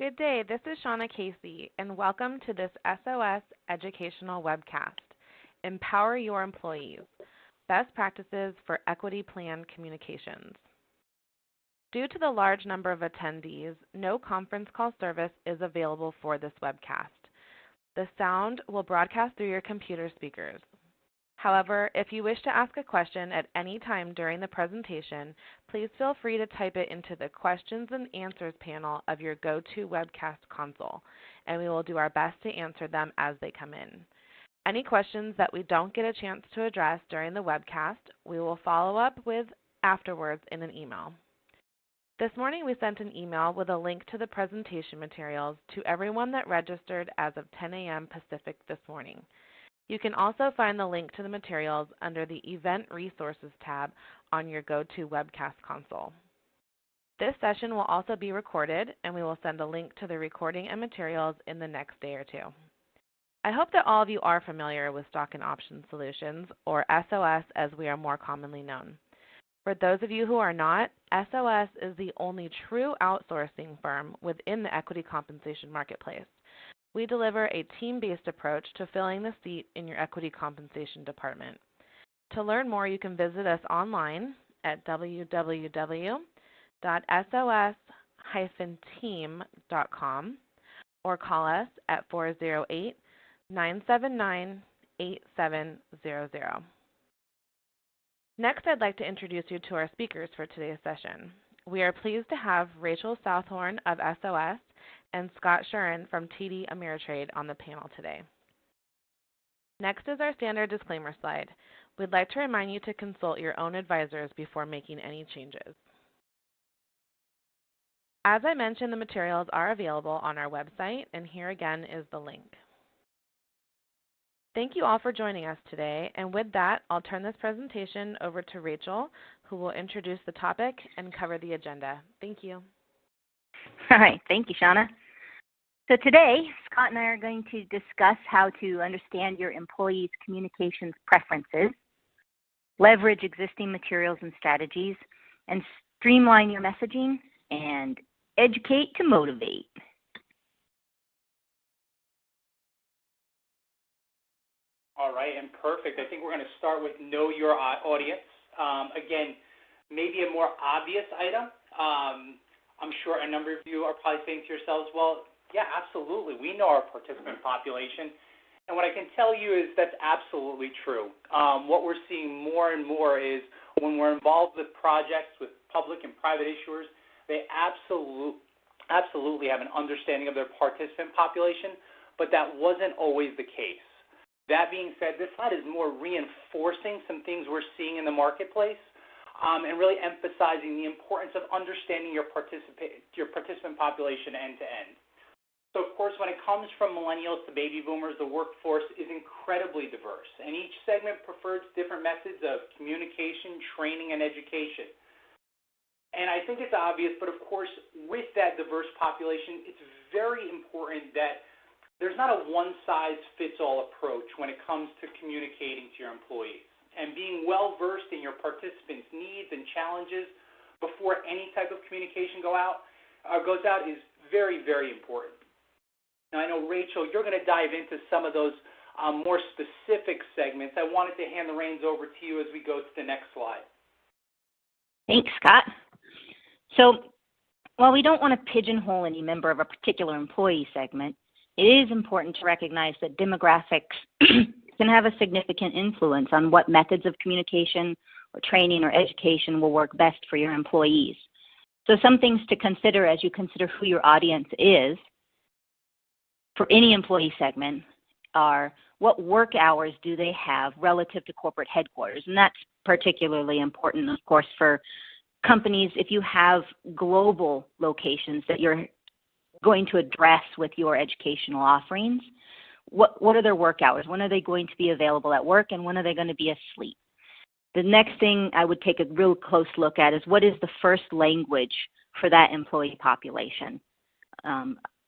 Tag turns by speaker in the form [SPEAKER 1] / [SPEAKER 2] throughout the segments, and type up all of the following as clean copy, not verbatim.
[SPEAKER 1] Good day, this is Shauna Casey, and welcome to this SOS educational webcast, Empower Your Employees, Best Practices for Equity Plan Communications. Due to the large number of attendees, no conference call service is available for this webcast. The sound will broadcast through your computer speakers. However, if you wish to ask a question at any time during the presentation, please feel free to type it into the questions and answers panel of your GoToWebcast console, and we will do our best to answer them as they come in. Any questions that we don't get a chance to address during the webcast, we will follow up with afterwards in an email. This morning we sent an email with a link to the presentation materials to everyone that registered as of 10 a.m. Pacific this morning. You can also find the link to the materials under the Event Resources tab on your GoToWebcast console. This session will also be recorded, and we will send a link to the recording and materials in the next day or two. I hope that all of you are familiar with Stock and Option Solutions, or SOS as we are more commonly known. For those of you who are not, SOS is the only true outsourcing firm within the equity compensation marketplace. We deliver a team-based approach to filling the seat in your equity compensation department. To learn more, you can visit us online at www.sos-team.com or call us at 408-979-8700. Next, I'd like to introduce you to our speakers for today's session. We are pleased to have Rachel Southhorn of SOS and Scott Shuren from TD Ameritrade on the panel today. Next is our standard disclaimer slide. We'd like to remind you to consult your own advisors before making any changes. As I mentioned, the materials are available on our website, and here again is the link. Thank you all for joining us today, and with that, I'll turn this presentation over to Rachel, who will introduce the topic and cover the agenda. Thank you.
[SPEAKER 2] All right, thank you, Shauna. So today, Scott and I are going to discuss how to understand your employees' communications preferences, leverage existing materials and strategies, and streamline your messaging, and educate to motivate.
[SPEAKER 3] All right, and perfect. I think we're going to start with know your audience. Again, maybe a more obvious item. I'm sure a number of you are probably saying to yourselves, well, yeah, absolutely. We know our participant population. And what I can tell you is that's absolutely true. What we're seeing more and more is when we're involved with projects with public and private issuers, they absolutely have an understanding of their participant population, but that wasn't always the case. That being said, this slide is more reinforcing some things we're seeing in the marketplace and really emphasizing the importance of understanding your participant population end to end. So, of course, when it comes from millennials to baby boomers, the workforce is incredibly diverse, and each segment prefers different methods of communication, training, and education. And I think it's obvious, but of course, with that diverse population, it's very important that there's not a one-size-fits-all approach when it comes to communicating to your employees. And being well-versed in your participants' needs and challenges before any type of communication goes out is very, very important. Now, I know, Rachel, you're going to dive into some of those more specific segments. I wanted to hand the reins over to you as we go to the next slide.
[SPEAKER 2] Thanks, Scott. So, while we don't want to pigeonhole any member of a particular employee segment, it is important to recognize that demographics can have a significant influence on what methods of communication or training or education will work best for your employees. So some things to consider as you consider who your audience is for any employee segment are what work hours do they have relative to corporate headquarters. And that's particularly important, of course, for companies if you have global locations that you're going to address with your educational offerings. What are their work hours? When are they going to be available at work, and when are they going to be asleep? The next thing I would take a real close look at is what is the first language for that employee population,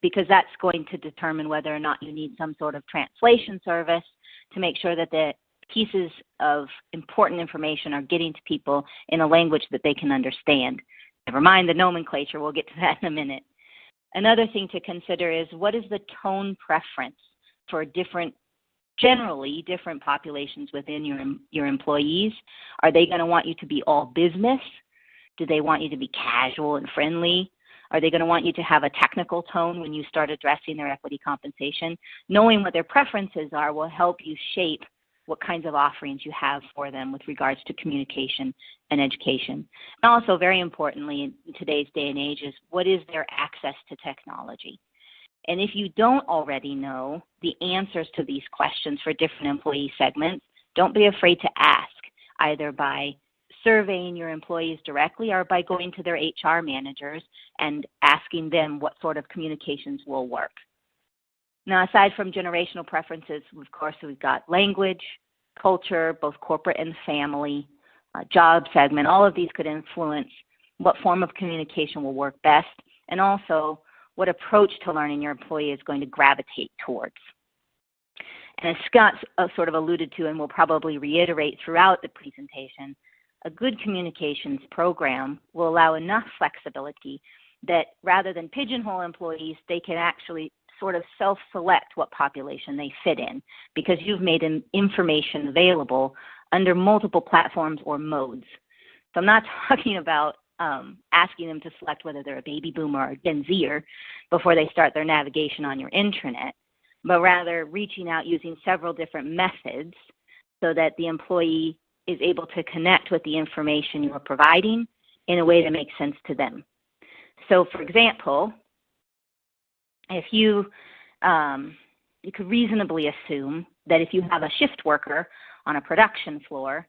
[SPEAKER 2] because that's going to determine whether or not you need some sort of translation service to make sure that the pieces of important information are getting to people in a language that they can understand. Never mind the nomenclature, we'll get to that in a minute. Another thing to consider is what is the tone preference for generally different populations within your employees. Are they going to want you to be all business? Do they want you to be casual and friendly? Are they going to want you to have a technical tone when you start addressing their equity compensation? Knowing what their preferences are will help you shape what kinds of offerings you have for them with regards to communication and education. And also, very importantly, in today's day and age is what is their access to technology? And if you don't already know the answers to these questions for different employee segments, don't be afraid to ask, either by surveying your employees directly or by going to their HR managers and asking them what sort of communications will work. Now, aside from generational preferences, of course, we've got language, culture, both corporate and family, job segment. All of these could influence what form of communication will work best, and also what approach to learning your employee is going to gravitate towards. And as Scott sort of alluded to and will probably reiterate throughout the presentation, a good communications program will allow enough flexibility that rather than pigeonhole employees, they can actually sort of self-select what population they fit in, because you've made information available under multiple platforms or modes. So I'm not talking about asking them to select whether they're a baby boomer or a Gen Zer before they start their navigation on your intranet, but rather reaching out using several different methods so that the employee is able to connect with the information you are providing in a way that makes sense to them. So, for example, if you could reasonably assume that if you have a shift worker on a production floor,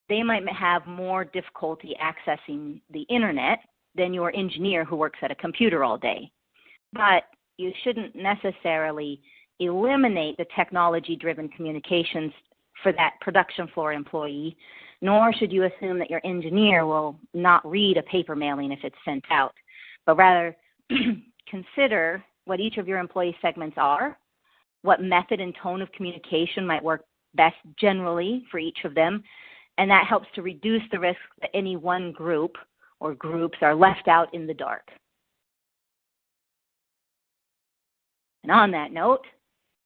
[SPEAKER 2] they might have more difficulty accessing the internet than your engineer who works at a computer all day. But you shouldn't necessarily eliminate the technology-driven communications for that production floor employee, nor should you assume that your engineer will not read a paper mailing if it's sent out, but rather consider what each of your employee segments are, what method and tone of communication might work best generally for each of them, and that helps to reduce the risk that any one group or groups are left out in the dark. And on that note,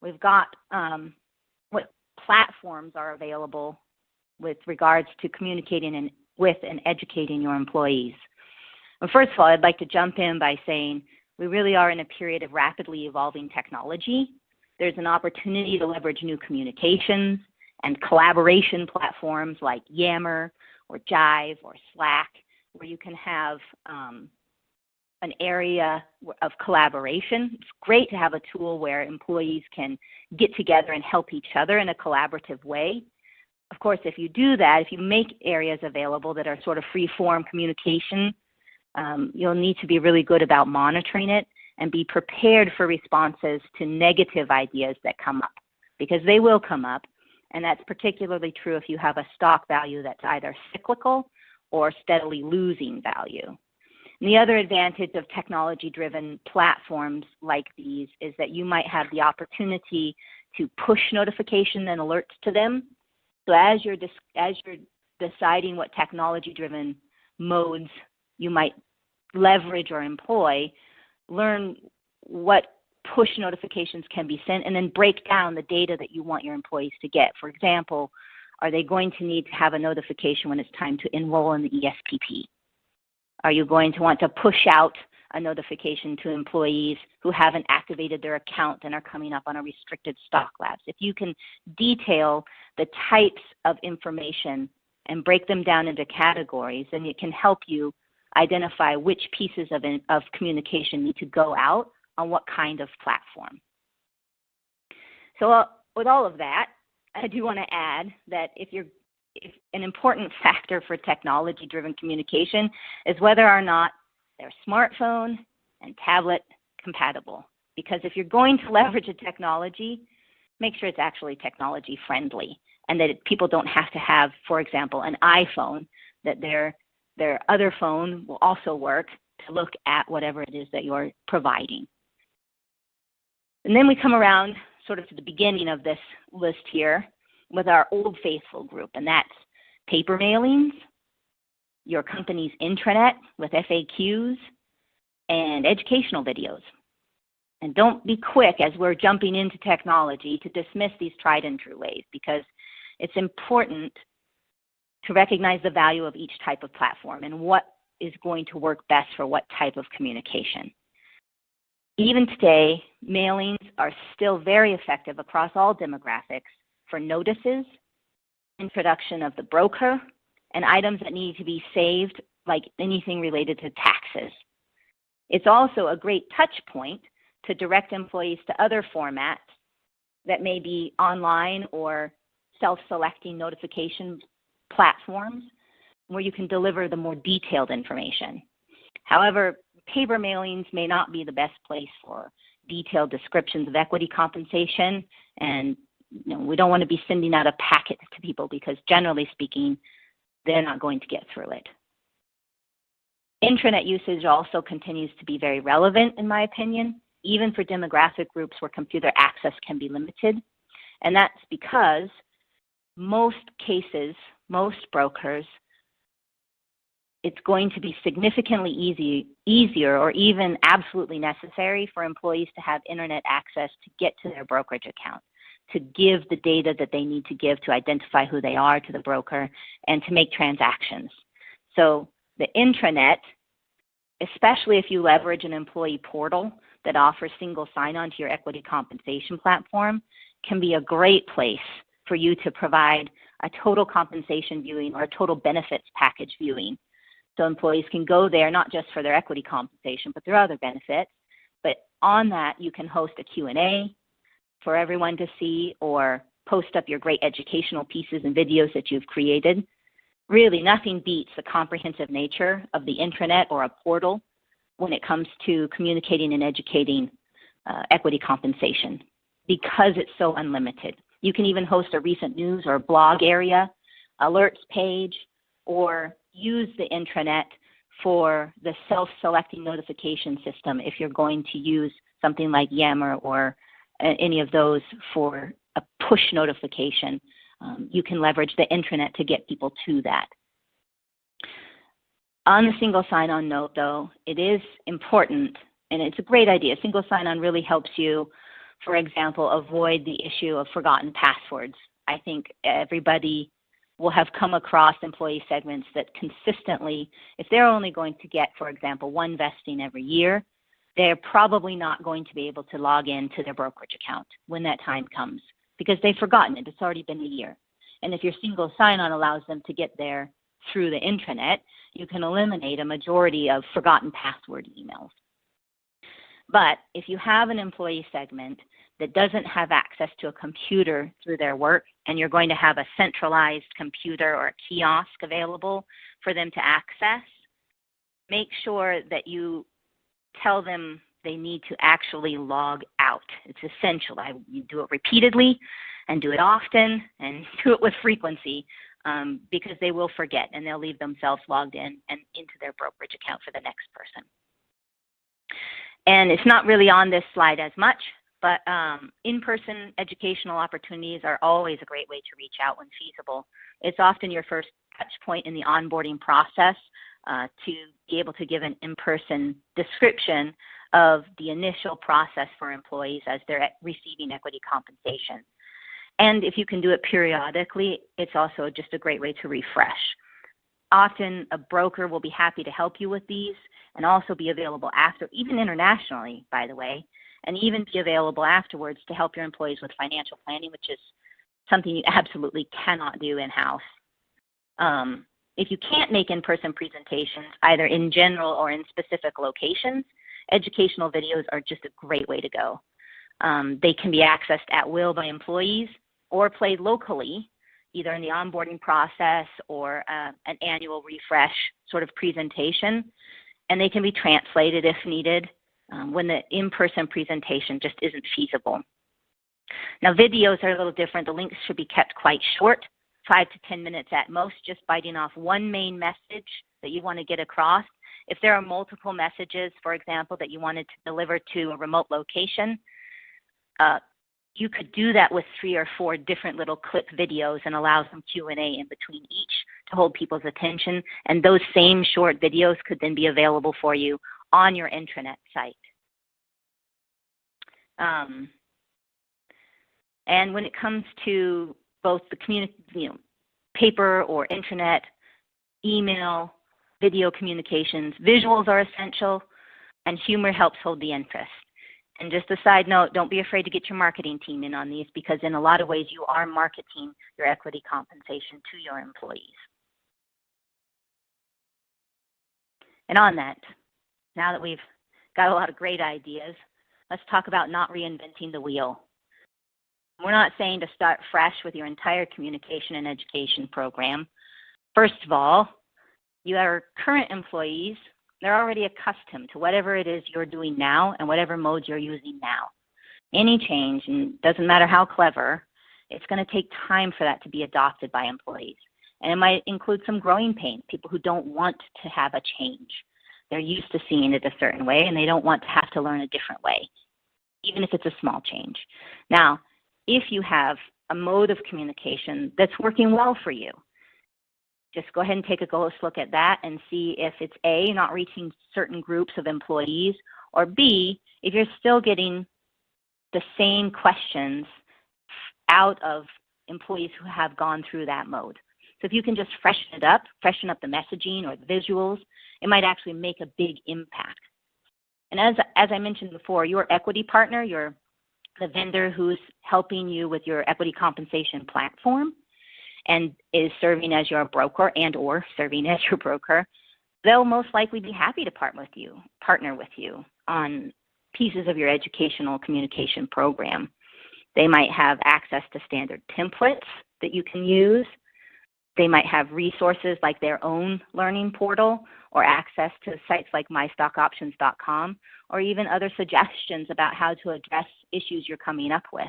[SPEAKER 2] we've got what platforms are available with regards to communicating with and educating your employees. Well, first of all, I'd like to jump in by saying we really are in a period of rapidly evolving technology. There's an opportunity to leverage new communications and collaboration platforms like Yammer or Jive or Slack, where you can have an area of collaboration. It's great to have a tool where employees can get together and help each other in a collaborative way. Of course, if you do that, if you make areas available that are sort of free-form communication, you'll need to be really good about monitoring it and be prepared for responses to negative ideas that come up, because they will come up, and that's particularly true if you have a stock value that's either cyclical or steadily losing value. And the other advantage of technology-driven platforms like these is that you might have the opportunity to push notification and alerts to them. So as you're deciding what technology-driven modes you might leverage or employ, learn what push notifications can be sent, and then break down the data that you want your employees to get. For example, are they going to need to have a notification when it's time to enroll in the ESPP? Are you going to want to push out a notification to employees who haven't activated their account and are coming up on a restricted stock lapse? If you can detail the types of information and break them down into categories, then it can help you identify which pieces of communication need to go out on what kind of platform. So with all of that, I do want to add that if an important factor for technology-driven communication is whether or not they're smartphone and tablet compatible. Because if you're going to leverage a technology, make sure it's actually technology friendly, and that people don't have to have, for example, an iPhone, that their other phone will also work to look at whatever it is that you're providing. And then we come around sort of to the beginning of this list here with our old faithful group, and that's paper mailings, your company's intranet with FAQs, and educational videos. And don't be quick as we're jumping into technology to dismiss these tried and true ways, because it's important to recognize the value of each type of platform and what is going to work best for what type of communication. Even today, mailings are still very effective across all demographics for notices, introduction of the broker, and items that need to be saved, like anything related to taxes. It's also a great touch point to direct employees to other formats that may be online or self-selecting notification platforms where you can deliver the more detailed information. However, paper mailings may not be the best place for detailed descriptions of equity compensation, and we don't want to be sending out a packet to people because generally speaking, they're not going to get through it. Intranet usage also continues to be very relevant, in my opinion, even for demographic groups where computer access can be limited. And that's because most cases, most brokers, it's going to be significantly easier or even absolutely necessary for employees to have internet access to get to their brokerage account, to give the data that they need to give to identify who they are to the broker and to make transactions. So the intranet, especially if you leverage an employee portal that offers single sign-on to your equity compensation platform, can be a great place for you to provide a total compensation viewing or a total benefits package viewing. So employees can go there not just for their equity compensation, but their other benefits. But on that, you can host a Q&A for everyone to see, or post up your great educational pieces and videos that you've created. Really, nothing beats the comprehensive nature of the intranet or a portal when it comes to communicating and educating equity compensation, because it's so unlimited. You can even host a recent news or blog area, alerts page, or use the intranet for the self-selecting notification system if you're going to use something like Yammer or any of those for a push notification. You can leverage the intranet to get people to that. On the single sign-on note, though, it is important, and it's a great idea. Single sign-on really helps you, for example, avoid the issue of forgotten passwords. I think everybody will have come across employee segments that consistently, if they're only going to get, for example, one vesting every year, they're probably not going to be able to log in to their brokerage account when that time comes because they've forgotten it. It's already been a year. And if your single sign-on allows them to get there through the intranet, you can eliminate a majority of forgotten password emails. But if you have an employee segment that doesn't have access to a computer through their work, and you're going to have a centralized computer or a kiosk available for them to access, make sure that you tell them they need to actually log out. It's essential. You do it repeatedly and do it often and do it with frequency because they will forget and they'll leave themselves logged in and into their brokerage account for the next person. And it's not really on this slide as much, but in-person educational opportunities are always a great way to reach out when feasible. It's often your first touch point in the onboarding process to be able to give an in-person description of the initial process for employees as they're receiving equity compensation. And if you can do it periodically, it's also just a great way to refresh. Often a broker will be happy to help you with these and also be available after, even internationally, by the way, and even be available afterwards to help your employees with financial planning, which is something you absolutely cannot do in-house. If you can't make in-person presentations, either in general or in specific locations, educational videos are just a great way to go. They can be accessed at will by employees or played locally, either in the onboarding process or an annual refresh sort of presentation. And they can be translated if needed when the in-person presentation just isn't feasible. Now, videos are a little different. The links should be kept quite short, 5 to 10 minutes at most, just biting off one main message that you want to get across. If there are multiple messages, for example, that you wanted to deliver to a remote location, you could do that with 3 or 4 different little clip videos and allow some Q&A in between each to hold people's attention. And those same short videos could then be available for you on your intranet site. And when it comes to both the paper or internet, email, video communications, visuals are essential, and humor helps hold the interest. And just a side note, don't be afraid to get your marketing team in on these, because in a lot of ways you are marketing your equity compensation to your employees. And on that, now that we've got a lot of great ideas, let's talk about not reinventing the wheel. We're not saying to start fresh with your entire communication and education program. First of all, your current employees, they're already accustomed to whatever it is you're doing now and whatever modes you're using now. Any change, and it doesn't matter how clever, it's going to take time for that to be adopted by employees. And it might include some growing pains, people who don't want to have a change. They're used to seeing it a certain way, and they don't want to have to learn a different way, even if it's a small change. Now, if you have a mode of communication that's working well for you, just go ahead and take a close look at that and see if it's A, not reaching certain groups of employees, or B, if you're still getting the same questions out of employees who have gone through that mode. So if you can just freshen it up, freshen up the messaging or the visuals, it might actually make a big impact. And as I mentioned before, your equity partner, the vendor who's helping you with your equity compensation platform and is serving as your broker or serving as your broker, they'll most likely be happy to partner with you on pieces of your educational communication program. They might have access to standard templates that you can use. They might have resources like their own learning portal or access to sites like mystockoptions.com, or even other suggestions about how to address issues you're coming up with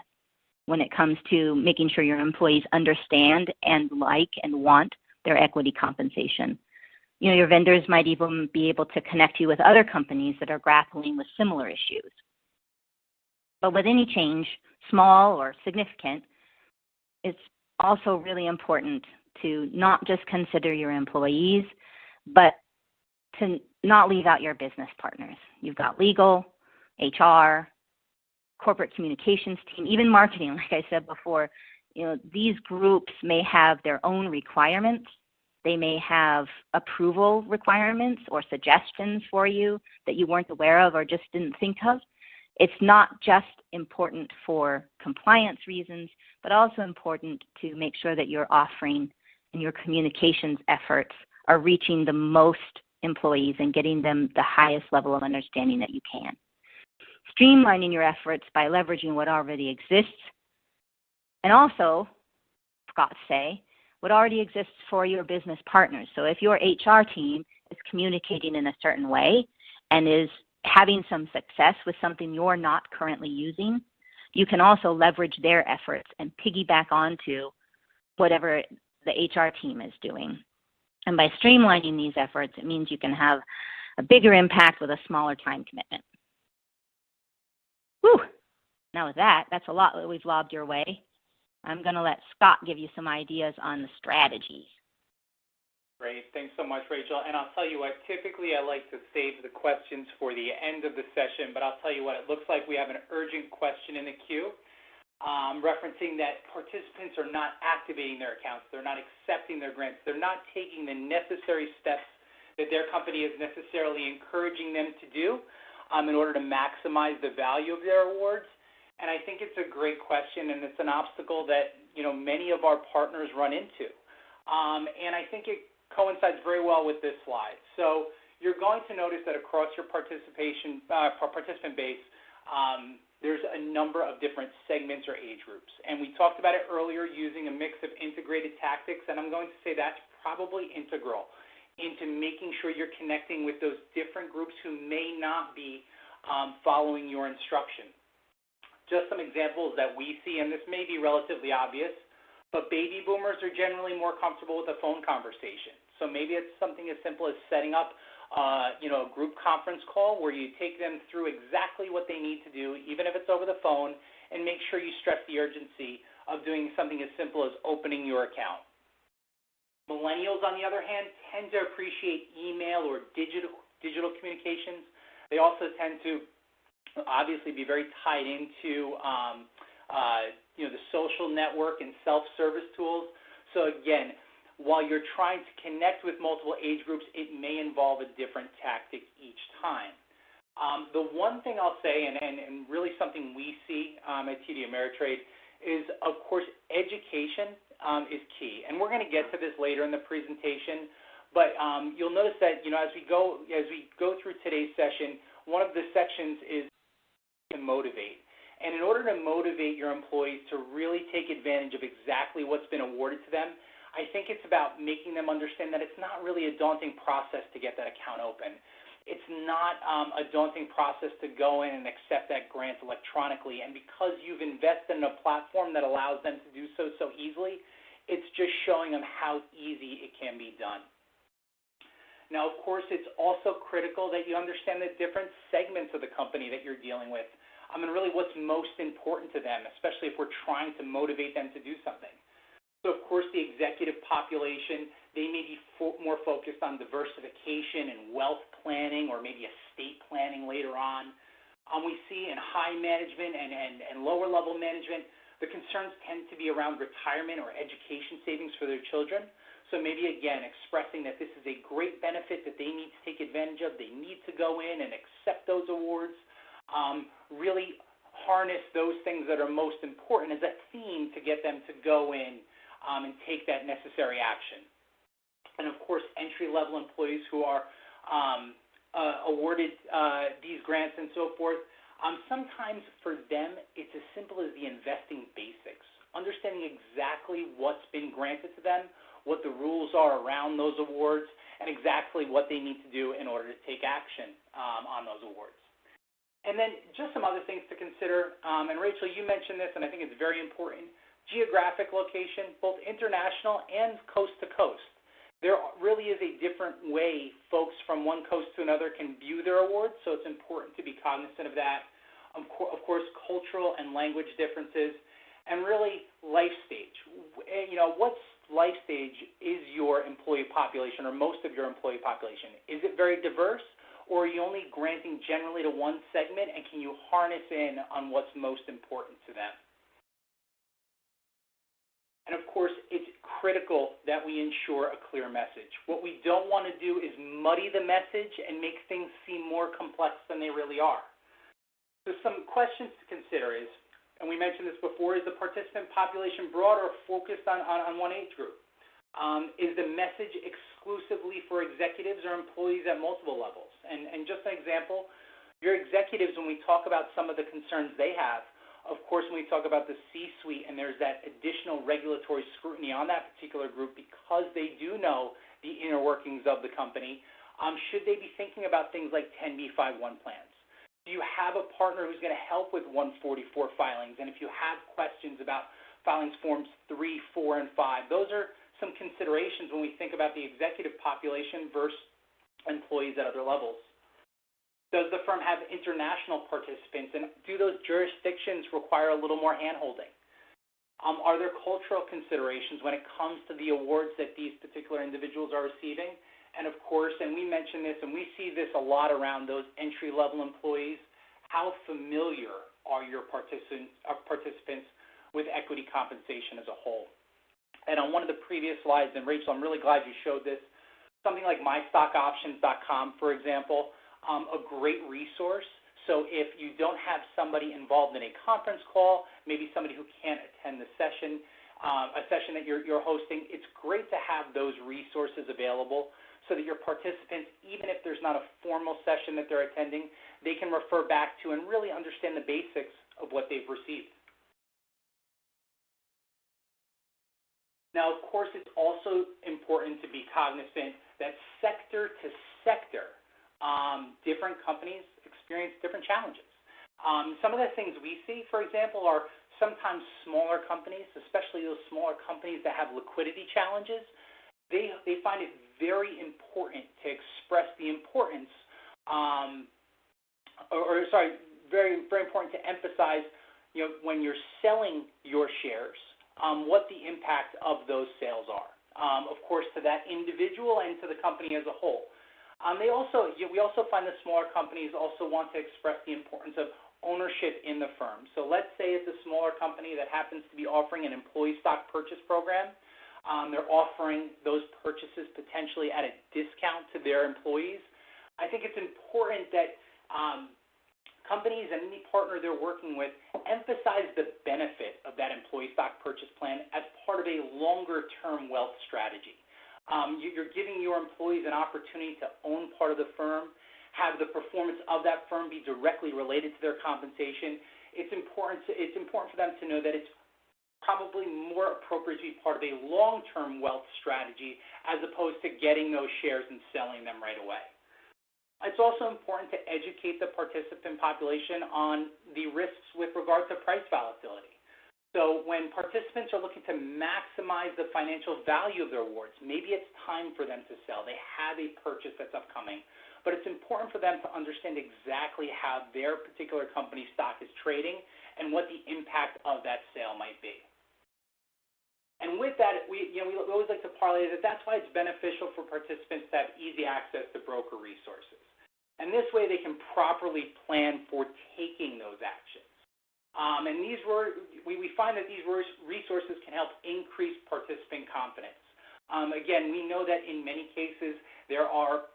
[SPEAKER 2] when it comes to making sure your employees understand and like and want their equity compensation. Your vendors might even be able to connect you with other companies that are grappling with similar issues. But with any change, small or significant, it's also really important to not just consider your employees, but to not leave out your business partners. You've got legal, HR, corporate communications team, even marketing, like I said before. These groups may have their own requirements. They may have approval requirements or suggestions for you that you weren't aware of or just didn't think of. It's not just important for compliance reasons, but also important to make sure that your offering and your communications efforts are reaching the most employees and getting them the highest level of understanding that you can. Streamlining your efforts by leveraging what already exists, and also, forgot to say, what already exists for your business partners. So if your HR team is communicating in a certain way and is having some success with something you're not currently using, you can also leverage their efforts and piggyback onto whatever the HR team is doing. And by streamlining these efforts, it means you can have a bigger impact with a smaller time commitment. Whew. Now with that's a lot that we've lobbed your way. I'm going to let Scott give you some ideas on the strategies.
[SPEAKER 3] Great. Thanks so much, Rachel. And I'll tell you what, typically I like to save the questions for the end of the session, but I'll tell you what, it looks like we have an urgent question in the queue referencing that participants are not activating their accounts. They're not accepting their grants. They're not taking the necessary steps that their company is necessarily encouraging them to do in order to maximize the value of their awards. And I think it's a great question, and it's an obstacle that many of our partners run into. And I think it coincides very well with this slide. So you're going to notice that across your participant base, there's a number of different segments or age groups. And we talked about it earlier using a mix of integrated tactics, and I'm going to say that's probably integral into making sure you're connecting with those different groups who may not be following your instruction. Just some examples that we see, and this may be relatively obvious, but baby boomers are generally more comfortable with a phone conversation. So maybe it's something as simple as setting up a group conference call where you take them through exactly what they need to do, even if it's over the phone, and make sure you stress the urgency of doing something as simple as opening your account. Millennials, on the other hand, tend to appreciate email or digital communications. They also tend to obviously be very tied into the social network and self-service tools. So again, while you're trying to connect with multiple age groups, it may involve a different tactic each time. The one thing I'll say, and really something we see at TD Ameritrade, is, of course, education is key. And we're going to get to this later in the presentation, but you'll notice that, as we go through today's session, one of the sections is to motivate. And in order to motivate your employees to really take advantage of exactly what's been awarded to them, I think it's about making them understand that it's not really a daunting process to get that account open. It's not a daunting process to go in and accept that grant electronically. And because you've invested in a platform that allows them to do so easily, it's just showing them how easy it can be done. Now, of course, it's also critical that you understand the different segments of the company that you're dealing with. And really what's most important to them, especially if we're trying to motivate them to do something. So, of course, the executive population, they may be more focused on diversification and wealth planning or maybe estate planning later on. We see in high management and lower-level management, the concerns tend to be around retirement or education savings for their children. So maybe, again, expressing that this is a great benefit that they need to take advantage of. They need to go in and accept those awards. Really harness those things that are most important as a theme to get them to go in and take that necessary action. And, of course, entry-level employees who are awarded these grants and so forth, sometimes for them it's as simple as the investing basics, understanding exactly what's been granted to them, what the rules are around those awards, and exactly what they need to do in order to take action on those awards. And then just some other things to consider, and Rachel, you mentioned this, and I think it's very important, geographic location, both international and coast to coast. There really is a different way folks from one coast to another can view their awards, so it's important to be cognizant of that. Of course, cultural and language differences, and really life stage. What life stage is your employee population or most of your employee population? Is it very diverse? Or are you only granting generally to one segment, and can you harness in on what's most important to them? And, of course, it's critical that we ensure a clear message. What we don't want to do is muddy the message and make things seem more complex than they really are. So some questions to consider is, and we mentioned this before, is the participant population broad or focused on one age group? Is the message exclusively for executives or employees at multiple levels? And just an example, your executives, when we talk about some of the concerns they have, of course, when we talk about the C-suite and there's that additional regulatory scrutiny on that particular group because they do know the inner workings of the company, should they be thinking about things like 10b5-1 plans? Do you have a partner who's going to help with 144 filings? And if you have questions about filings forms 3, 4, and 5, those are some considerations when we think about the executive population versus employees at other levels. Does the firm have international participants, and do those jurisdictions require a little more hand-holding? Are there cultural considerations when it comes to the awards that these particular individuals are receiving? And, of course, and we mention this, and we see this a lot around those entry-level employees, how familiar are your participants with equity compensation as a whole? And on one of the previous slides, and Rachel, I'm really glad you showed this, something like mystockoptions.com, for example, a great resource. So if you don't have somebody involved in a conference call, maybe somebody who can't attend the session, a session that you're hosting, it's great to have those resources available so that your participants, even if there's not a formal session that they're attending, they can refer back to and really understand the basics of what they've received. Now, of course, it's also important to be cognizant that sector to sector, different companies experience different challenges. Some of the things we see, for example, are sometimes smaller companies, especially those smaller companies that have liquidity challenges. They find it very important to express the importance, very, very important to emphasize, when you're selling your shares, what the impact of those sales are, of course, to that individual and to the company as a whole. We also find that smaller companies also want to express the importance of ownership in the firm. So let's say it's a smaller company that happens to be offering an employee stock purchase program. They're offering those purchases potentially at a discount to their employees. I think it's important that companies and any partner they're working with emphasize the benefit of that employee stock purchase plan as part of a longer-term wealth strategy. You're giving your employees an opportunity to own part of the firm, have the performance of that firm be directly related to their compensation. It's important for them to know that it's probably more appropriate to be part of a long-term wealth strategy as opposed to getting those shares and selling them right away. It's also important to educate the participant population on the risks with regard to price volatility. So when participants are looking to maximize the financial value of their awards, maybe it's time for them to sell. They have a purchase that's upcoming, but it's important for them to understand exactly how their particular company stock is trading and what the impact of that sale might be. And with that, we always like to parlay that that's why it's beneficial for participants to have easy access to broker resources. And this way they can properly plan for taking those actions. And we find that these resources can help increase participant confidence. Again, we know that in many cases there are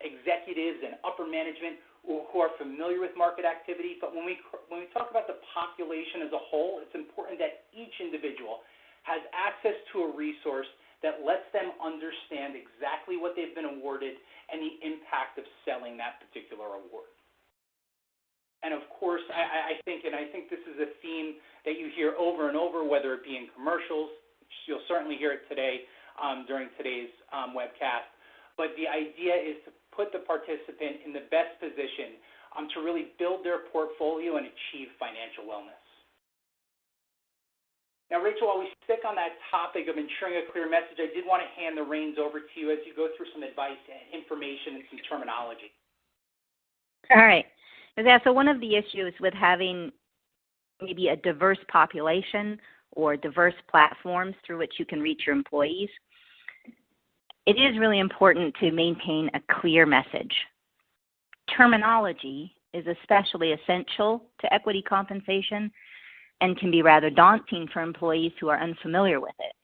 [SPEAKER 3] executives and upper management who are familiar with market activity, but when we talk about the population as a whole, it's important that each individual has access to a resource that lets them understand exactly what they've been awarded and the impact of selling that particular award. And of course, I think this is a theme that you hear over and over, whether it be in commercials, you'll certainly hear it today during today's webcast, but the idea is to put the participant in the best position to really build their portfolio and achieve financial wellness. Now, Rachel, while we stick on that topic of ensuring a clear message, I did want to hand the reins over to you as you go through some advice and information and some terminology.
[SPEAKER 2] All right. Yeah, so one of the issues with having maybe a diverse population or diverse platforms through which you can reach your employees, it is really important to maintain a clear message. Terminology is especially essential to equity compensation and can be rather daunting for employees who are unfamiliar with it.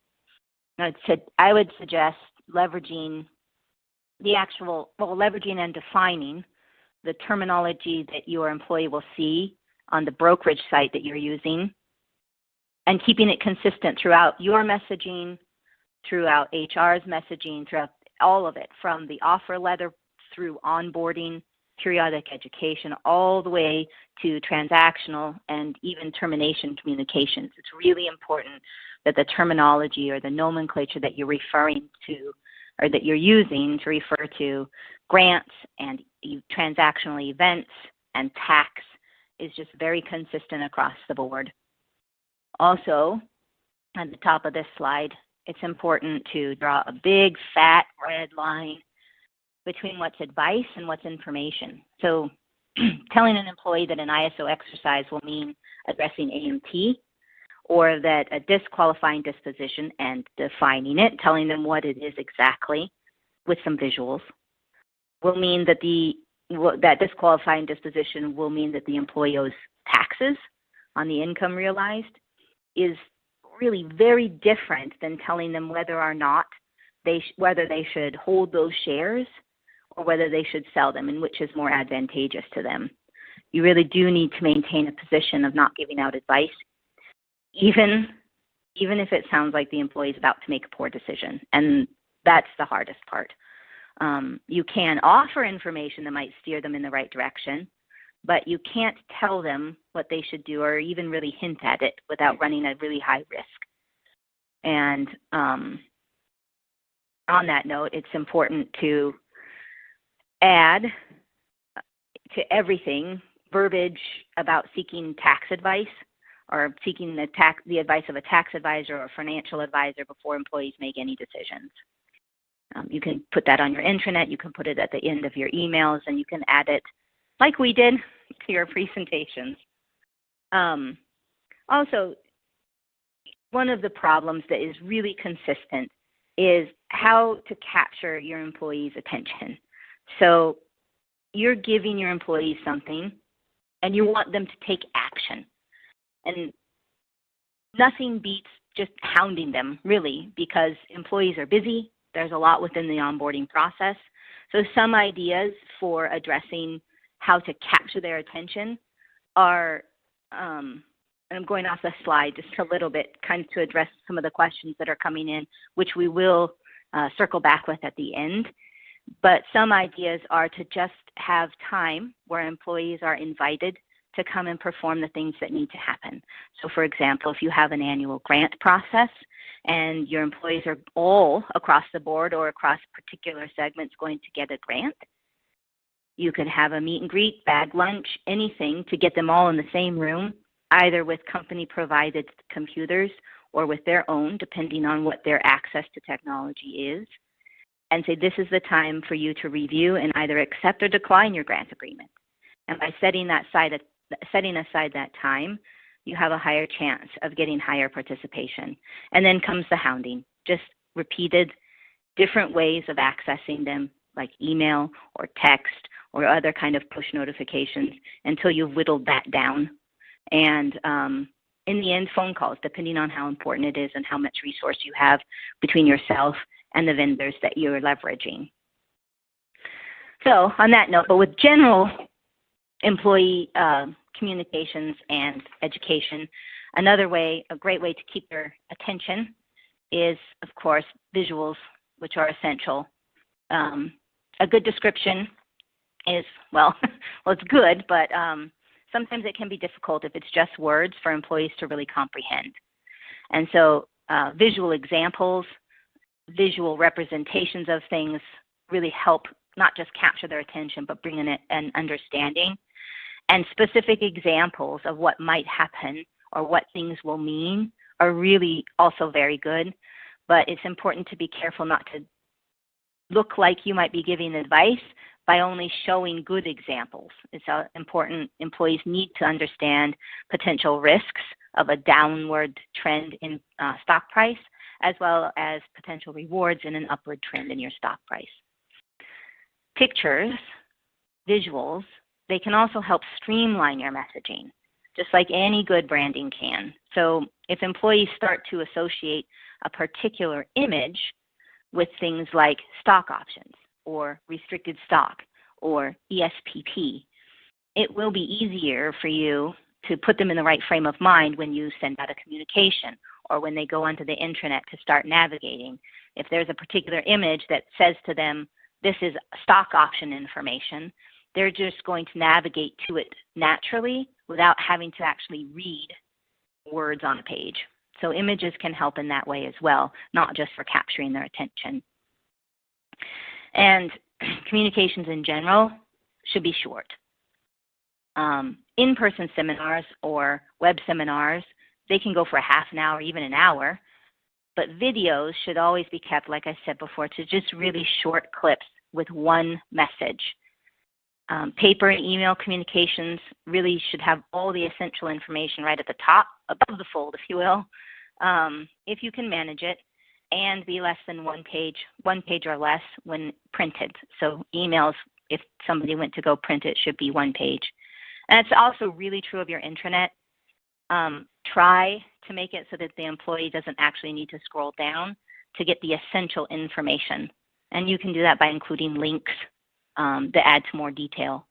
[SPEAKER 2] I would suggest leveraging and defining the terminology that your employee will see on the brokerage site that you're using, and keeping it consistent throughout your messaging, throughout HR's messaging, throughout all of it, from the offer letter through onboarding, periodic education, all the way to transactional and even termination communications. It's really important that the terminology or the nomenclature that you're referring to or that you're using to refer to grants and transactional events and tax is just very consistent across the board. Also, at the top of this slide, it's important to draw a big, fat, red line between what's advice and what's information. So telling an employee that an ISO exercise will mean addressing AMT, or that a disqualifying disposition and defining it, telling them what it is exactly with some visuals, will mean that that disqualifying disposition will mean that the employee owes taxes on the income realized, is really very different than telling them whether or not whether they should hold those shares or whether they should sell them, and which is more advantageous to them. You really do need to maintain a position of not giving out advice, even if it sounds like the employee is about to make a poor decision, and that's the hardest part. You can offer information that might steer them in the right direction, but you can't tell them what they should do or even really hint at it without running a really high risk. And on that note, it's important to add to everything verbiage about seeking tax advice or seeking the advice of a tax advisor or financial advisor before employees make any decisions. You can put that on your intranet, you can put it at the end of your emails, and you can add it, like we did, to your presentations. Also, one of the problems that is really consistent is how to capture your employees' attention. So you're giving your employees something and you want them to take action. And nothing beats just hounding them, really, because employees are busy. There's a lot within the onboarding process. So some ideas for addressing how to capture their attention are, and I'm going off the slide just a little bit, kind of to address some of the questions that are coming in, which we will circle back with at the end. But some ideas are to just have time where employees are invited to come and perform the things that need to happen. So for example, if you have an annual grant process and your employees are all across the board or across particular segments going to get a grant, you could have a meet and greet, bag lunch, anything to get them all in the same room, either with company provided computers or with their own, depending on what their access to technology is, and say this is the time for you to review and either accept or decline your grant agreement. And by setting aside that time, you have a higher chance of getting higher participation. And then comes the hounding, just repeated different ways of accessing them, like email or text or other kind of push notifications, until you've whittled that down. And in the end, phone calls, depending on how important it is and how much resource you have between yourself and the vendors that you're leveraging. So on that note, but with general employee communications and education, another way, a great way to keep their attention is, of course, visuals, which are essential. A good description is, well, it's good, but sometimes it can be difficult if it's just words for employees to really comprehend. And so visual examples, visual representations of things really help not just capture their attention, but bring in an understanding. And specific examples of what might happen or what things will mean are really also very good. But it's important to be careful not to look like you might be giving advice by only showing good examples. It's important. Employees need to understand potential risks of a downward trend in stock price, as well as potential rewards in an upward trend in your stock price. Pictures, visuals, they can also help streamline your messaging, just like any good branding can. So if employees start to associate a particular image with things like stock options or restricted stock or ESPP, it will be easier for you to put them in the right frame of mind when you send out a communication or when they go onto the intranet to start navigating. If there's a particular image that says to them, this is stock option information, they're just going to navigate to it naturally without having to actually read words on a page. So images can help in that way as well, not just for capturing their attention. And communications in general should be short. In-person seminars or web seminars, they can go for a half an hour, even an hour, but videos should always be kept, like I said before, to just really short clips with one message. Paper and email communications really should have all the essential information right at the top, above the fold, if you will, if you can manage it, and be less than one page or less when printed. So emails, if somebody went to go print it, should be one page. And it's also really true of your intranet. Try to make it so that the employee doesn't actually need to scroll down to get the essential information. And you can do that by including links that add to more detail.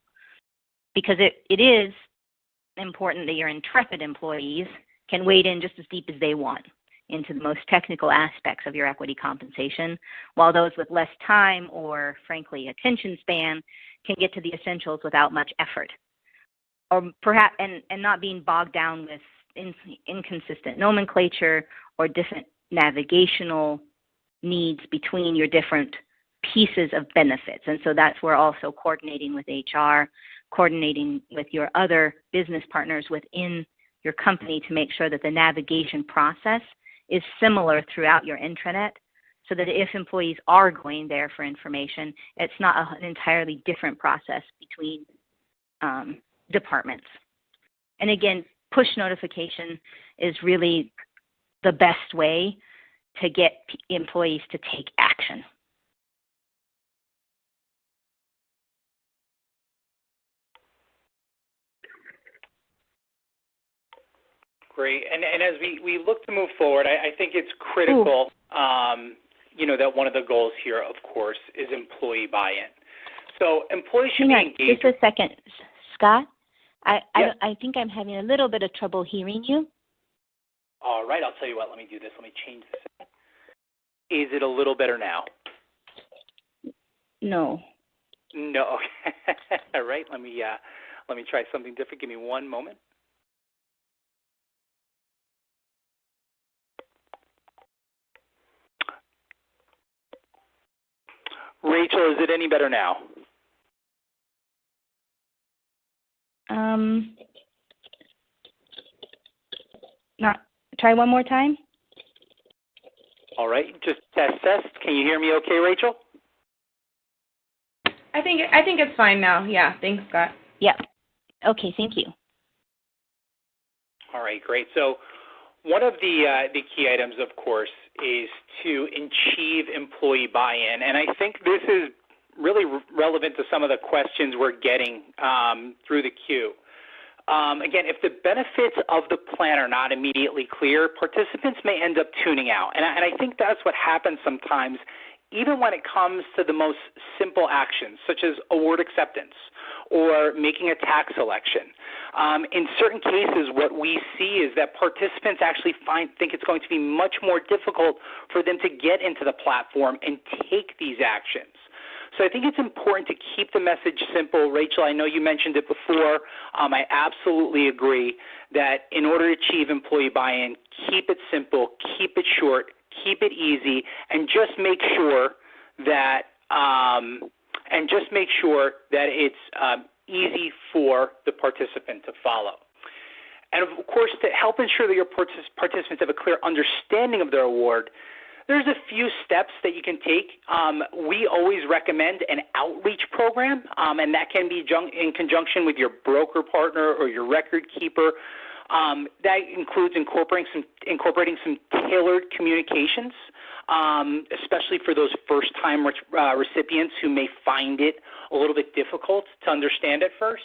[SPEAKER 2] Because it is important that your intrepid employees can wade in just as deep as they want into the most technical aspects of your equity compensation, while those with less time or, frankly, attention span can get to the essentials without much effort. Or perhaps, and not being bogged down with inconsistent nomenclature or different navigational needs between your different pieces of benefits. And so that's where also coordinating with HR, coordinating with your other business partners within your company to make sure that the navigation process is similar throughout your intranet, so that if employees are going there for information, it's not an entirely different process between departments. And again, push notification is really the best way to get employees to take action.
[SPEAKER 3] Great. And as we look to move forward, I think it's critical, that one of the goals here, of course, is employee buy-in. So employees should be engaged.
[SPEAKER 2] Just a second, Scott.
[SPEAKER 3] Yes.
[SPEAKER 2] I think I'm having a little bit of trouble hearing you.
[SPEAKER 3] All right. I'll tell you what. Let me do this. Let me change this. Is it a little better now?
[SPEAKER 2] No.
[SPEAKER 3] No. All right. Let me try something different. Give me one moment. Rachel, is it any better now?
[SPEAKER 2] Try one more time.
[SPEAKER 3] All right. Just test. Can you hear me okay, Rachel?
[SPEAKER 1] I think it's fine now. Yeah, thanks, Scott.
[SPEAKER 2] Yeah. Okay, thank you.
[SPEAKER 3] All right, great. So one of the key items, of course, is to achieve employee buy-in, and I think this is really relevant to some of the questions we're getting through the queue. Again, if the benefits of the plan are not immediately clear, participants may end up tuning out, and I think that's what happens sometimes, even when it comes to the most simple actions, such as award acceptance or making a tax selection. In certain cases, what we see is that participants actually think it's going to be much more difficult for them to get into the platform and take these actions. So I think it's important to keep the message simple. Rachel, I know you mentioned it before. I absolutely agree that in order to achieve employee buy-in, keep it simple, keep it short, keep it easy, and just make sure that it's easy for the participant to follow. And of course, to help ensure that your participants have a clear understanding of their award, there's a few steps that you can take. We always recommend an outreach program, and that can be in conjunction with your broker partner or your record keeper. That includes incorporating some tailored communications, especially for those first-time recipients who may find it a little bit difficult to understand at first.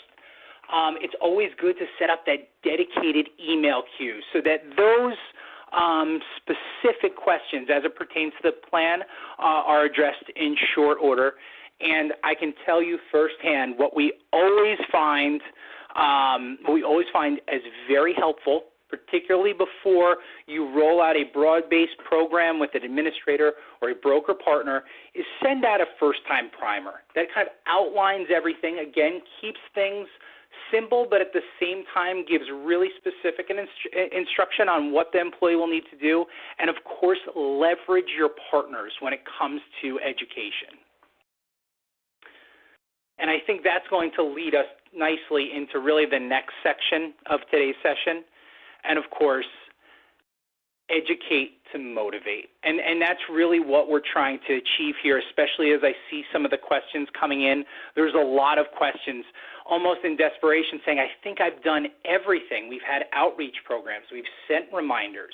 [SPEAKER 3] It's always good to set up that dedicated email queue so that those specific questions as it pertains to the plan are addressed in short order. And I can tell you firsthand what we always find as very helpful, particularly before you roll out a broad-based program with an administrator or a broker partner, is send out a first-time primer. That kind of outlines everything, again, keeps things simple, but at the same time gives really specific instruction on what the employee will need to do, and of course, leverage your partners when it comes to education. And I think that's going to lead us nicely into really the next section of today's session, and of course, educate to motivate. And that's really what we're trying to achieve here, especially as I see some of the questions coming in. There's a lot of questions, almost in desperation, saying, I think I've done everything. We've had outreach programs. We've sent reminders.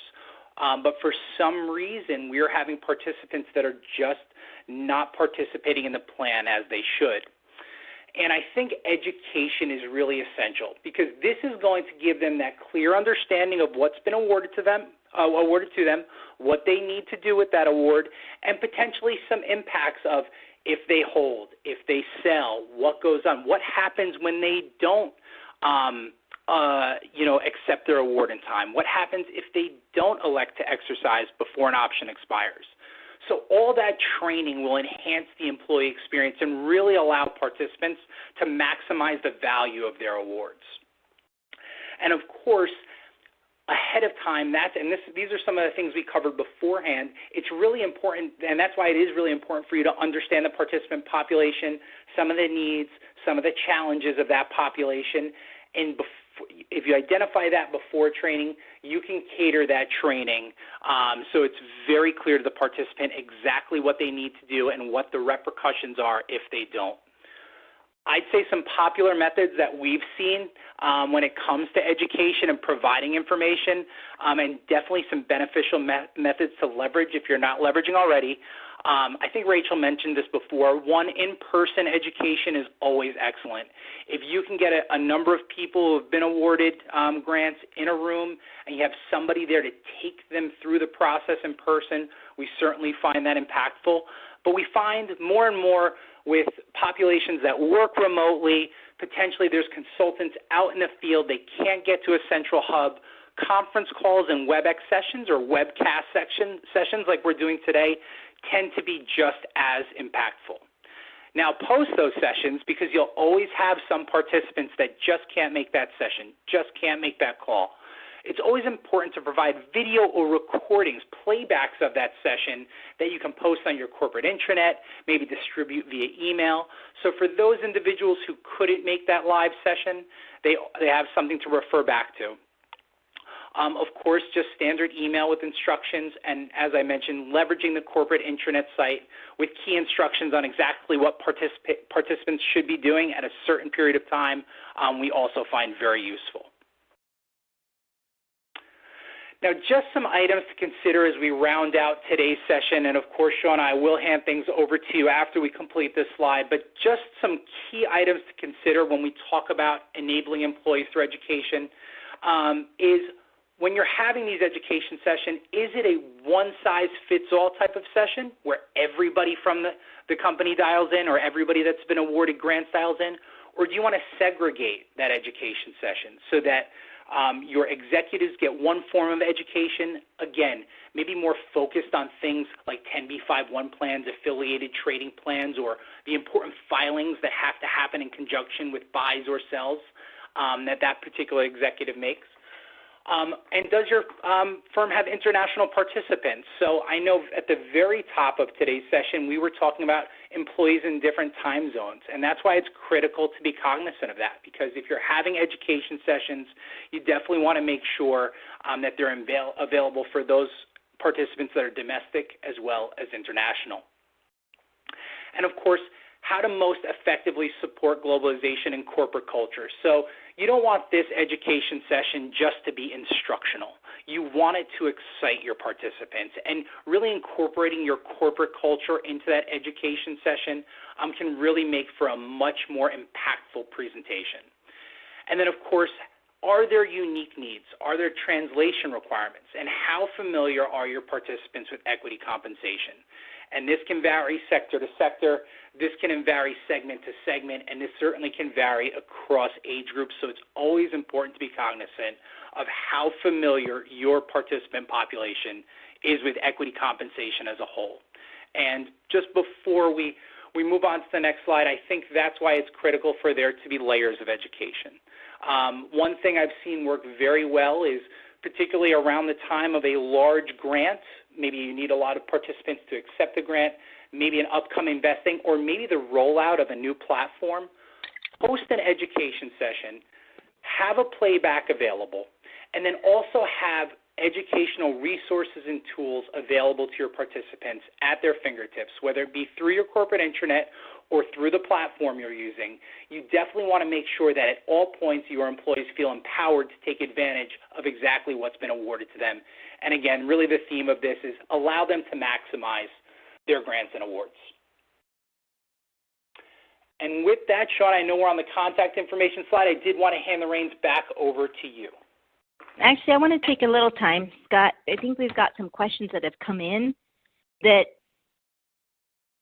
[SPEAKER 3] But for some reason, we're having participants that are just not participating in the plan as they should. And I think education is really essential because this is going to give them that clear understanding of what's been awarded to them, what they need to do with that award, and potentially some impacts of if they hold, if they sell, what goes on, what happens when they don't accept their award in time, what happens if they don't elect to exercise before an option expires. So all that training will enhance the employee experience and really allow participants to maximize the value of their awards. And of course, ahead of time, these are some of the things we covered beforehand. It's really important, and that's why it is really important for you to understand the participant population, some of the needs, some of the challenges of that population, and if you identify that before training, you can cater that training so it's very clear to the participant exactly what they need to do and what the repercussions are if they don't. I'd say some popular methods that we've seen when it comes to education and providing information, and definitely some beneficial methods to leverage if you're not leveraging already. I think Rachel mentioned this before. One, in-person education is always excellent. If you can get a number of people who have been awarded grants in a room and you have somebody there to take them through the process in person, we certainly find that impactful. But we find more and more with populations that work remotely, potentially there's consultants out in the field, they can't get to a central hub. Conference calls and WebEx sessions or Webcast sessions like we're doing today tend to be just as impactful. Now, post those sessions, because you'll always have some participants that just can't make that session, just can't make that call. It's always important to provide video or recordings, playbacks of that session that you can post on your corporate intranet, maybe distribute via email. So for those individuals who couldn't make that live session, they have something to refer back to. Of course, just standard email with instructions, and as I mentioned, leveraging the corporate intranet site with key instructions on exactly what participants should be doing at a certain period of time, we also find very useful. Now, just some items to consider as we round out today's session, and of course, Sean, I will hand things over to you after we complete this slide, but just some key items to consider when we talk about enabling employees through education is when you're having these education sessions, is it a one-size-fits-all type of session where everybody from the company dials in or everybody that's been awarded grants dials in, or do you want to segregate that education session so that your executives get one form of education, again, maybe more focused on things like 10b5-1 plans, affiliated trading plans, or the important filings that have to happen in conjunction with buys or sells that particular executive makes? And does your firm have international participants? So I know at the very top of today's session, we were talking about employees in different time zones, and that's why it's critical to be cognizant of that, because if you're having education sessions, you definitely want to make sure that they're available for those participants that are domestic as well as international. And of course, how to most effectively support globalization in corporate culture. So you don't want this education session just to be instructional. You want it to excite your participants, and really incorporating your corporate culture into that education session can really make for a much more impactful presentation. And then, of course, are there unique needs? Are there translation requirements? And how familiar are your participants with equity compensation? And this can vary sector to sector, this can vary segment to segment, and this certainly can vary across age groups. So it's always important to be cognizant of how familiar your participant population is with equity compensation as a whole. And just before we move on to the next slide, I think that's why it's critical for there to be layers of education. One thing I've seen work very well is particularly around the time of a large grant. Maybe you need a lot of participants to accept the grant, maybe an upcoming vesting, or maybe the rollout of a new platform. Host an education session, have a playback available, and then also have educational resources and tools available to your participants at their fingertips, whether it be through your corporate intranet or through the platform you're using. You definitely want to make sure that at all points your employees feel empowered to take advantage of exactly what's been awarded to them. And again, really the theme of this is allow them to maximize their grants and awards. And with that, Sean, I know we're on the contact information slide. I did want to hand the reins back over to you.
[SPEAKER 2] Actually, I want to take a little time, Scott. I think we've got some questions that have come in that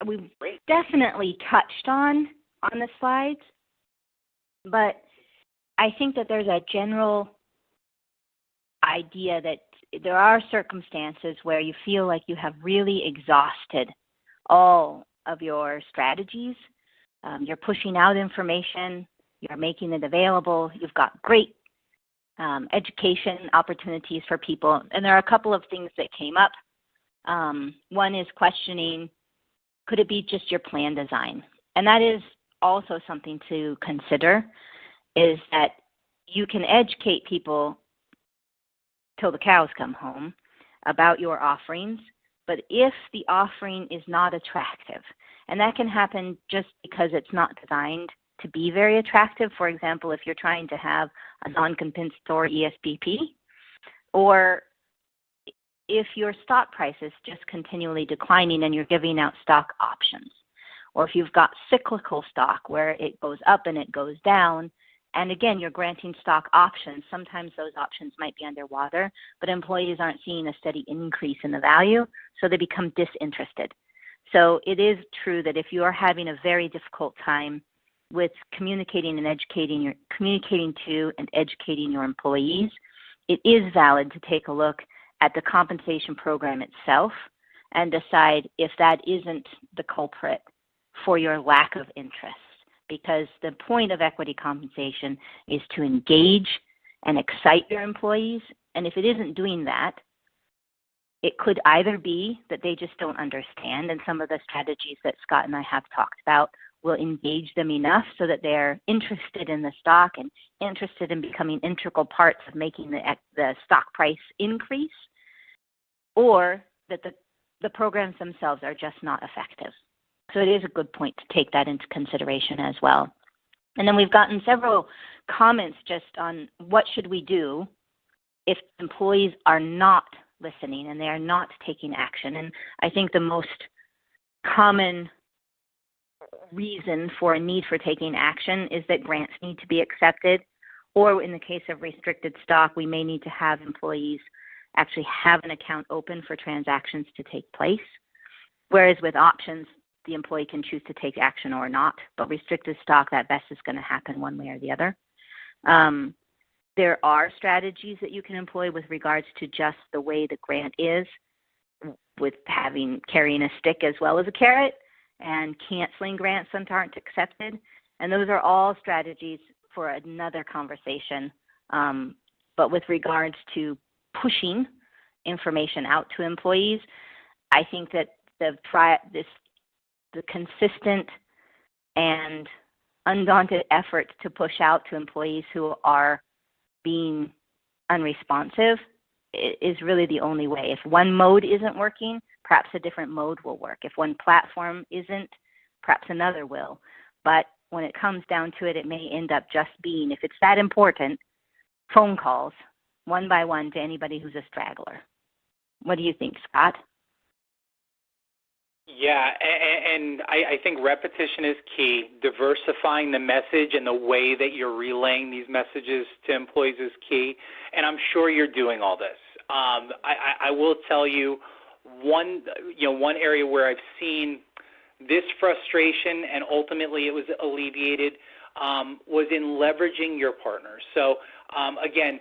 [SPEAKER 2] we've definitely touched on the slides, but I think that there's a general idea that there are circumstances where you feel like you have really exhausted all of your strategies. You're pushing out information, you're making it available, you've got great education opportunities for people, and there are a couple of things that came up. One is questioning, could it be just your plan design? And that is also something to consider, is that you can educate people till the cows come home about your offerings, but if the offering is not attractive, and that can happen just because it's not designed to be very attractive. For example, if you're trying to have a non-compensatory ESPP, or if your stock price is just continually declining and you're giving out stock options, or if you've got cyclical stock where it goes up and it goes down, and again, you're granting stock options, sometimes those options might be underwater, but employees aren't seeing a steady increase in the value, so they become disinterested. So it is true that if you are having a very difficult time with communicating to and educating your employees, it is valid to take a look at the compensation program itself and decide if that isn't the culprit for your lack of interest. Because the point of equity compensation is to engage and excite your employees. And if it isn't doing that, it could either be that they just don't understand, and some of the strategies that Scott and I have talked about will engage them enough so that they're interested in the stock and interested in becoming integral parts of making the stock price increase, or that the programs themselves are just not effective. So it is a good point to take that into consideration as well. And then we've gotten several comments just on what should we do if employees are not listening and they are not taking action. And I think the most common reason for a need for taking action is that grants need to be accepted, or in the case of restricted stock, we may need to have employees actually have an account open for transactions to take place. Whereas with options, the employee can choose to take action or not, but restricted stock, that best is going to happen one way or the other. There are strategies that you can employ with regards to just the way the grant is, with carrying a stick as well as a carrot, and canceling grants that aren't accepted. And those are all strategies for another conversation. But with regards to pushing information out to employees, I think that the consistent and undaunted effort to push out to employees who are being unresponsive is really the only way. If one mode isn't working, perhaps a different mode will work. If one platform isn't, perhaps another will. But when it comes down to it, it may end up just being, if it's that important, phone calls one by one to anybody who's a straggler. What do you think, Scott?
[SPEAKER 3] Yeah, and I think repetition is key. Diversifying the message and the way that you're relaying these messages to employees is key, and I'm sure you're doing all this. I will tell you one area where I've seen this frustration and ultimately it was alleviated was in leveraging your partners. So again,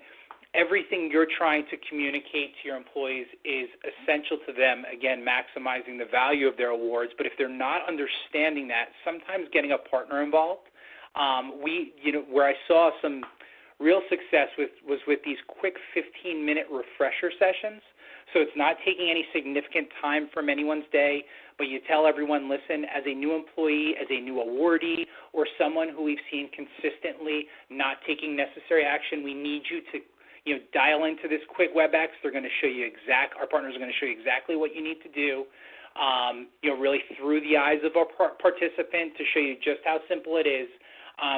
[SPEAKER 3] everything you're trying to communicate to your employees is essential to them, again, maximizing the value of their awards. But if they're not understanding that, sometimes getting a partner involved. Where I saw some real success was with these quick 15-minute refresher sessions. So it's not taking any significant time from anyone's day, but you tell everyone, listen, as a new employee, as a new awardee, or someone who we've seen consistently not taking necessary action, we need you to dial into this quick WebEx. They're going to show you our partners are going to show you exactly what you need to do, really through the eyes of our participant to show you just how simple it is.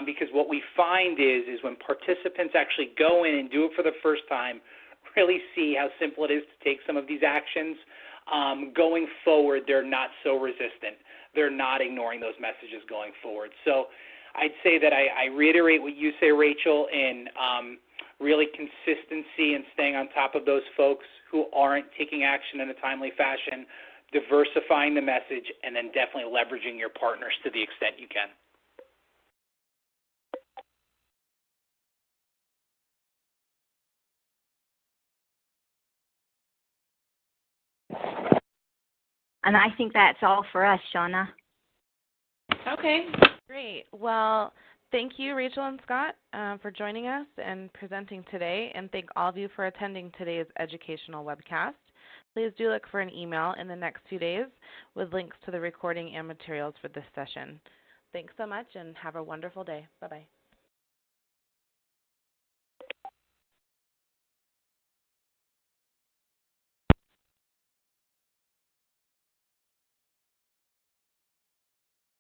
[SPEAKER 3] Because what we find is when participants actually go in and do it for the first time, really see how simple it is to take some of these actions, going forward, they're not so resistant. They're not ignoring those messages going forward. So I'd say that I reiterate what you say, Rachel, in really consistency and staying on top of those folks who aren't taking action in a timely fashion, diversifying the message, and then definitely leveraging your partners to the extent you can.
[SPEAKER 2] And I think that's all for us, Shauna.
[SPEAKER 1] Okay, great. Well, thank you, Rachel and Scott, for joining us and presenting today, and thank all of you for attending today's educational webcast. Please do look for an email in the next few days with links to the recording and materials for this session. Thanks so much, and have a wonderful day. Bye-bye.